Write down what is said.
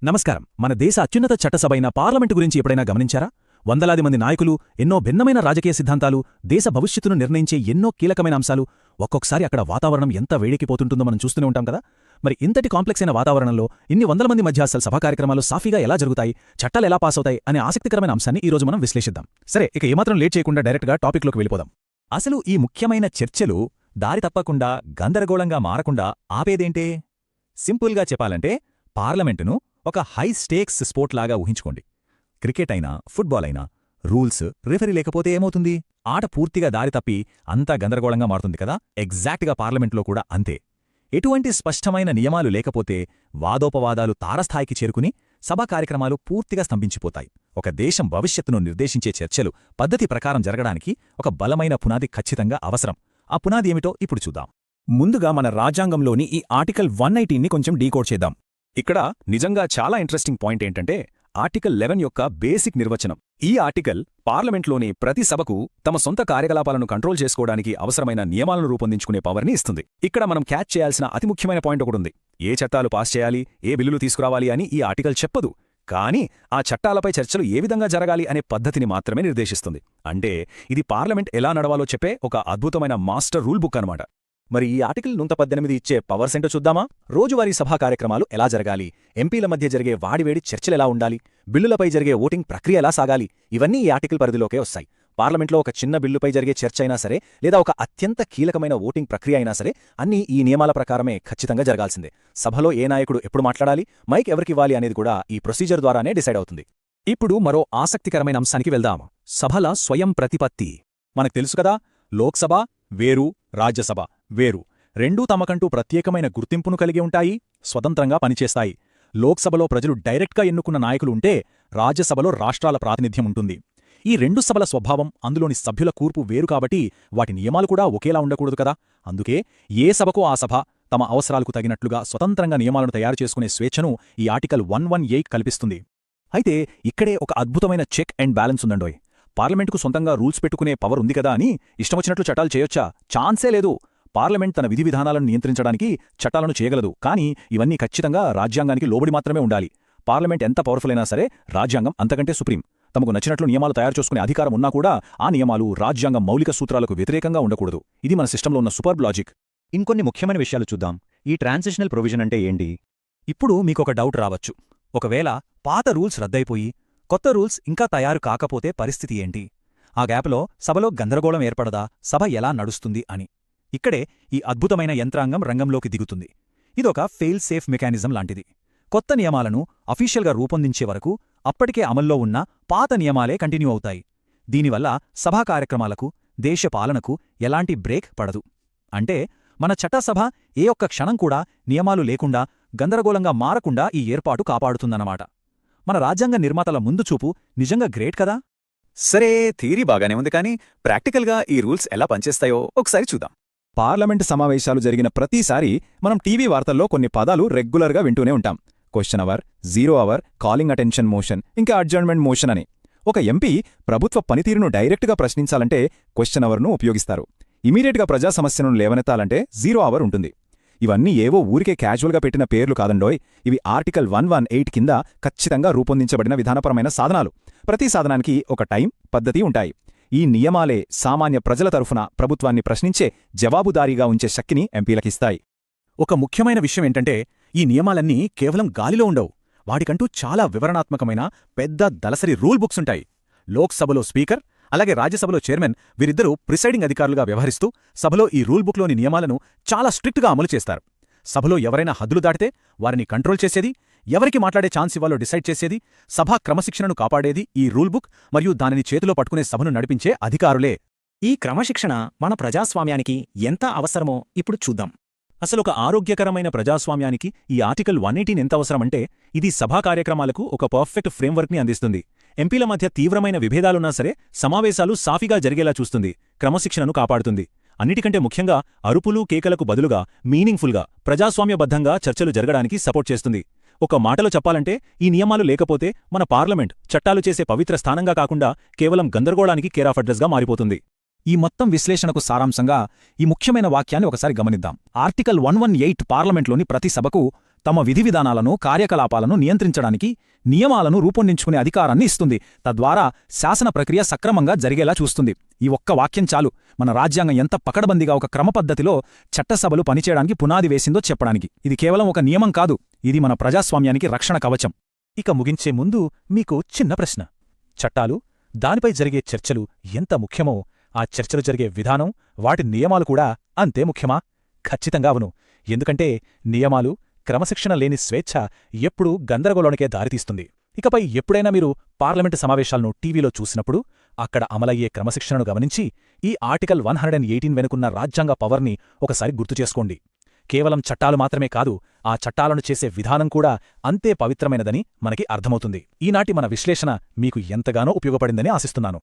నమస్కారం. మన దేశ అత్యున్నత చట్టసభైన పార్లమెంటు గురించి ఎప్పుడైనా గమనించారా? వందలాది మంది నాయకులు, ఎన్నో భిన్నమైన రాజకీయ సిద్ధాంతాలు, దేశ భవిష్యత్తును నిర్ణయించే ఎన్నో కీలకమైన అంశాలు. ఒక్కొక్కసారి అక్కడ వాతావరణం ఎంత వేడెక్కిపోతుంటుందో మనం చూస్తూనే ఉంటాం కదా. మరి ఇంతటి కాంప్లెక్స్ అయిన వాతావరణంలో ఇన్ని వందల మంది మధ్య అసలు సభా కార్యక్రమాలు సాఫీగా ఎలా జరుగుతాయి, చట్టాలు ఎలా పాస్ అవుతాయి అనే ఆసక్తికరమైన అంశాన్ని ఈ రోజు మనం విశ్లేషిద్దాం. సరే, ఇక ఏమాత్రం లేట్ చేయకుండా డైరెక్ట్గా టాపిక్లోకి వెళ్ళిపోదాం. అసలు ఈ ముఖ్యమైన చర్చలు దారి తప్పకుండా, గందరగోళంగా మారకుండా ఆపేదేంటే? సింపుల్గా చెప్పాలంటే, పార్లమెంటును ఒక హై స్టేక్స్ స్పోర్ట్ లాగా ఊహించుకోండి. క్రికెట్ అయినా, ఫుట్బాల్ అయినా రూల్స్, రిఫరీ లేకపోతే ఏమవుతుంది? ఆట పూర్తిగా దారి తప్పి అంతా గందరగోళంగా మారుతుంది కదా. ఎగ్జాక్ట్గా పార్లమెంట్లో కూడా అంతే. ఎటువంటి స్పష్టమైన నియమాలు లేకపోతే వాదోపవాదాలు తారస్థాయికి చేరుకుని సభా కార్యక్రమాలు పూర్తిగా స్తంభించిపోతాయి. ఒక దేశం భవిష్యత్తును నిర్దేశించే చర్చలు పద్ధతి ప్రకారం జరగడానికి ఒక బలమైన పునాది ఖచ్చితంగా అవసరం. ఆ పునాది ఏమిటో ఇప్పుడు చూద్దాం. ముందుగా మన రాజ్యాంగంలోని ఈ ఆర్టికల్ 118ని కొంచెం డీకోడ్ చేద్దాం. ఇక్కడ నిజంగా చాలా ఇంట్రెస్టింగ్ పాయింట్ ఏంటంటే, ఆర్టికల్ 11 యొక్క బేసిక్ నిర్వచనం. ఈ ఆర్టికల్ పార్లమెంట్లోని ప్రతి సభకు తమ సొంత కార్యకలాపాలను కంట్రోల్ చేసుకోవడానికి అవసరమైన నియమాలను రూపొందించుకునే పవర్ని ఇస్తుంది. ఇక్కడ మనం క్యాచ్ చేయాల్సిన అతి ముఖ్యమైన పాయింట్ ఒకటుంది. ఏ చట్టాలు పాస్ చేయాలి, ఏ బిల్లులు తీసుకురావాలి అని ఈ ఆర్టికల్ చెప్పదు. కానీ ఆ చట్టాలపై చర్చలు ఏ విధంగా జరగాలి అనే పద్ధతిని మాత్రమే నిర్దేశిస్తుంది. అంటే ఇది పార్లమెంట్ ఎలా నడవాలో చెప్పే ఒక అద్భుతమైన మాస్టర్ రూల్ బుక్ అన్నమాట. మరి ఈ ఆర్టికల్ 118 ఇచ్చే పవర్స్ ఏంటో చూద్దామా? రోజువారీ సభా కార్యక్రమాలు ఎలా జరగాలి, ఎంపీల మధ్య జరిగే వాడివేడి చర్చలెలా ఉండాలి, బిల్లులపై జరిగే ఓటింగ్ ప్రక్రియ ఎలా సాగాలి, ఇవన్నీ ఈ ఆర్టికల్ పరిధిలోకే వస్తాయి. పార్లమెంట్లో ఒక చిన్న బిల్లుపై జరిగే చర్చ అయినా సరే, లేదా ఒక అత్యంత కీలకమైన ఓటింగ్ ప్రక్రియ అయినా సరే, అన్నీ ఈ నియమాల ప్రకారమే ఖచ్చితంగా జరగాల్సిందే. సభలో ఏ నాయకుడు ఎప్పుడు మాట్లాడాలి, మైక్ ఎవరికివ్వాలి అనేది కూడా ఈ ప్రొసీజర్ ద్వారానే డిసైడ్ అవుతుంది. ఇప్పుడు మరో ఆసక్తికరమైన అంశానికి వెళ్దాం. సభల స్వయం ప్రతిపత్తి. మనకు తెలుసు కదా, లోక్సభ వేరు, రాజ్యసభ వేరు. రెండూ తమకంటూ ప్రత్యేకమైన గుర్తింపును కలిగి ఉంటాయి, స్వతంత్రంగా పనిచేస్తాయి. లోక్సభలో ప్రజలు డైరెక్ట్గా ఎన్నుకున్న నాయకులు ఉంటే, రాజ్యసభలో రాష్ట్రాల ప్రాతినిధ్యం ఉంటుంది. ఈ రెండు సభల స్వభావం, అందులోని సభ్యుల కూర్పు వేరు కాబట్టి వాటి నియమాలు కూడా ఒకేలా ఉండకూడదు కదా. అందుకే ఏ సభకో ఆ సభ తమ అవసరాలకు తగినట్లుగా స్వతంత్రంగా నియమాలను తయారు చేసుకునే స్వేచ్ఛను ఈ ఆర్టికల్ 118 కల్పిస్తుంది. అయితే ఇక్కడే ఒక అద్భుతమైన చెక్ అండ్ బ్యాలెన్స్ ఉందండోయ్. పార్లమెంటుకు సొంతంగా రూల్స్ పెట్టుకునే పవర్ ఉంది కదా అని ఇష్టమొచ్చినట్లు చట్టాలు చేయొచ్చా? ఛాన్సే లేదు. పార్లమెంట్ తన విధి విధానాలను నియంత్రించడానికి చట్టాలను చేయగలదు, కానీ ఇవన్నీ ఖచ్చితంగా రాజ్యాంగానికి లోబడి మాత్రమే ఉండాలి. పార్లమెంట్ ఎంత పవర్ఫుల్ అయినా సరే, రాజ్యాంగం అంతకంటే సుప్రీం. తమకు నచ్చినట్లు నియమాలు తయారు చేసుకునే అధికారం ఉన్నా కూడా ఆ నియమాలు రాజ్యాంగం మౌలిక సూత్రాలకు వ్యతిరేకంగా ఉండకూడదు. ఇది మన సిస్టంలో ఉన్న సూపర్బ్ లాజిక్. ఇంకొన్ని ముఖ్యమైన విషయాలు చూద్దాం. ఈ ట్రాన్సిషనల్ ప్రొవిజన్ అంటే ఏంటి? ఇప్పుడు మీకొక డౌట్ రావచ్చు. ఒకవేళ పాత రూల్స్ రద్దయిపోయి కొత్త రూల్స్ ఇంకా తయారు కాకపోతే పరిస్థితి ఏంటి? ఆ గ్యాప్లో సభలో గందరగోళం ఏర్పడదా? సభ ఎలా నడుస్తుంది అని. ఇక్కడే ఈ అద్భుతమైన యంత్రాంగం రంగంలోకి దిగుతుంది. ఇదొక ఫెయిల్ సేఫ్ మెకానిజం లాంటిది. కొత్త నియమాలను అఫీషియల్గా రూపొందించే వరకు అప్పటికే అమల్లో ఉన్న పాత నియమాలే కంటిన్యూ అవుతాయి. దీనివల్ల సభా కార్యక్రమాలకు, దేశ పాలనకు ఎలాంటి బ్రేక్ పడదు. అంటే మన చట్టసభ ఏ ఒక్క క్షణం కూడా నియమాలు లేకుండా, గందరగోళంగా మారకుండా ఈ ఏర్పాటు కాపాడుతుందన్నమాట. మన రాజ్యాంగ నిర్మాతల ముందుచూపు నిజంగా గ్రేట్ కదా. సరే, థియరీ బాగానే ఉంది, కానీ ప్రాక్టికల్గా ఈ రూల్స్ ఎలా పనిచేస్తాయో ఒకసారి చూద్దాం. పార్లమెంటు సమావేశాలు జరిగిన ప్రతిసారి మనం టీవీ వార్తల్లో కొన్ని పదాలు రెగ్యులర్గా వింటూనే ఉంటాం. Question hour, 0 hour, calling attention motion, ఇంకా అడ్జర్న్మెంట్ మోషన్ అని. ఒక ఎంపీ ప్రభుత్వ పనితీరును డైరెక్ట్గా ప్రశ్నించాలంటే క్వశ్చన్ అవర్ను ఉపయోగిస్తారు. ఇమీడియట్గా ప్రజా సమస్యను లేవనెత్తాలంటే 0 అవర్ ఉంటుంది. ఇవన్నీ ఏవో ఊరికే క్యాజువల్గా పెట్టిన పేర్లు కాదండోయ్. ఇవి ఆర్టికల్ 118 కింద ఖచ్చితంగా రూపొందించబడిన విధానపరమైన సాధనాలు. ప్రతి సాధనానికి ఒక టైం, పద్ధతి ఉంటాయి. ఈ నియమాలే సామాన్య ప్రజల తరఫున ప్రభుత్వాన్ని ప్రశ్నించే, జవాబుదారీగా ఉంచే శక్తిని ఎంపీలకిస్తాయి. ఒక ముఖ్యమైన విషయం ఏంటంటే, ఈ నియమాలన్నీ కేవలం గాలిలో ఉండవు. వాటికంటూ చాలా వివరణాత్మకమైన పెద్ద దళసరి రూల్ బుక్స్ ఉంటాయి. లోక్సభలో స్పీకర్, అలాగే రాజ్యసభలో చైర్మన్ వీరిద్దరూ ప్రిసైడింగ్ అధికారులుగా వ్యవహరిస్తూ సభలో ఈ రూల్ బుక్లోని నియమాలను చాలా స్ట్రిక్ట్గా అమలు చేస్తారు. సభలో ఎవరైనా హద్దులు దాటితే వారిని కంట్రోల్ చేసేది, ఎవరికి మాట్లాడే ఛాన్స్ ఇవ్వాలో డిసైడ్ చేసేది, సభా క్రమశిక్షణను కాపాడేది ఈ రూల్ బుక్ మరియు దానిని చేతిలో పట్టుకునే సభను నడిపించే అధికారులే. ఈ క్రమశిక్షణ మన ప్రజాస్వామ్యానికి ఎంత అవసరమో ఇప్పుడు చూద్దాం. అసలొక ఆరోగ్యకరమైన ప్రజాస్వామ్యానికి ఈ ఆర్టికల్ 118 ఎంత అవసరమంటే, ఇది సభా కార్యక్రమాలకు ఒక పర్ఫెక్ట్ ఫ్రేమ్వర్క్ని అందిస్తుంది. ఎంపీల మధ్య తీవ్రమైన విభేదాలున్నా సరే సమావేశాలు సాఫీగా జరిగేలా చూస్తుంది, క్రమశిక్షణను కాపాడుతుంది. అన్నిటికంటే ముఖ్యంగా అరుపులు, కేకలకు బదులుగా మీనింగ్ఫుల్గా, ప్రజాస్వామ్యబద్ధంగా చర్చలు జరగడానికి సపోర్ట్ చేస్తుంది. ఒక మాటలో చెప్పాలంటే, ఈ నియమాలు లేకపోతే మన పార్లమెంట్ చట్టాలు చేసే పవిత్ర స్థానంగా కాకుండా కేవలం గందరగోళానికి కేరాఫ్ అడ్రస్గా మారిపోతుంది. ఈ మొత్తం విశ్లేషణకు సారాంశంగా ఈ ముఖ్యమైన వాక్యాన్ని ఒకసారి గమనిద్దాం. ఆర్టికల్ 118 పార్లమెంట్లోని ప్రతి సభకు తమ విధి విధానాలను కార్యకలాపాలను నియంత్రించడానికి నియమాలను రూపొందించుకునే అధికారాన్ని ఇస్తుంది. తద్వారా శాసన ప్రక్రియ సక్రమంగా జరిగేలా చూస్తుంది. ఈ ఒక్క వాక్యం చాలు మన రాజ్యాంగం ఎంత పకడ్బందీగా ఒక క్రమపద్ధతిలో చట్టసభలు పనిచేయడానికి పునాది వేసిందో చెప్పడానికి. ఇది కేవలం ఒక నియమం కాదు, ఇది మన ప్రజాస్వామ్యానికి రక్షణ కవచం. ఇక ముగించే ముందు మీకు చిన్న ప్రశ్న. చట్టాలు, దానిపై జరిగే చర్చలు ఎంత ముఖ్యమో ఆ చర్చలు జరిగే విధానం, వాటి నియమాలు కూడా అంతే ముఖ్యమా? ఖచ్చితంగా అవును. ఎందుకంటే నియమాలు, క్రమశిక్షణ లేని స్వేచ్ఛ ఎప్పుడూ గందరగోళానికే దారితీస్తుంది. ఇకపై ఎప్పుడైనా మీరు పార్లమెంటు సమావేశాలను టీవీలో చూసినప్పుడు అక్కడ అమలయ్యే క్రమశిక్షణను గమనించి ఈ ఆర్టికల్ 118 వెనుకున్న రాజ్యాంగ పవర్ని ఒకసారి గుర్తుచేసుకోండి. కేవలం చట్టాలు మాత్రమే కాదు, ఆ చట్టాలను చేసే విధానం కూడా అంతే పవిత్రమైనదని మనకి అర్థమవుతుంది. ఈనాటి మన విశ్లేషణ మీకు ఎంతగానో ఉపయోగపడిందని ఆశిస్తున్నాను.